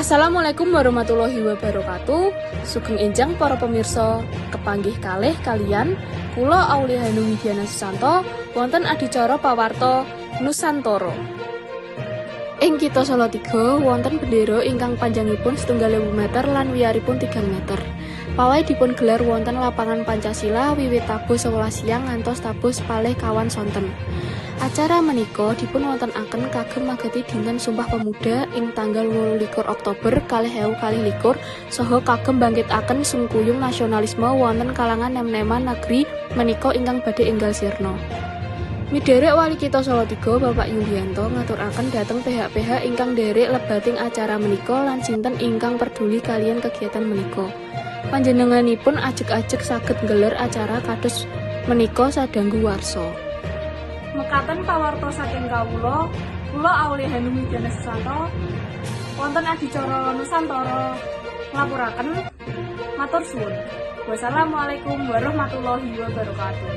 Assalamualaikum warahmatullahi wabarakatuh. Sugeng enjang para pemirsa, kepanggih kalih kalian kula Aulia Hanum Widiana Susanto wonten adicara pawarta Nusantara. Ing Kitha Salatiga wonten bendera ingkang panjangipun 1.000 meter lan wiyaripun 3 meter. Pawai dipun gelar wonten lapangan Pancasila wiwit tabuh 11 siang ngantos tabuh sepalih kawan sonten. Acara menika dipun wontenaken kagem mageti dinten Sumpah Pemuda ing tanggal 28 Oktober 2021 saha kagem bangkitaken sungkuyung nasionalisme wonten kalangan nem-neman negeri menika ingkang badhe enggal sirna. Miderek Wali Kitha Salatiga Bapak Yulianto ngaturaken dhateng pihak-pihak ingkang nderek lebating acara menika lan sinten ingkang peduli kalian kegiatan menika. Panjenenganipun ajeg-ajeg saged nggelar acara kados menika sadanggu warsa. Mekaten pawarta saking kawula Aulia Hanum Widiana Susanto wonten adicara Nusantara nglapuraken. Matur suwun. Wassalamualaikum warahmatullahi wabarakatuh.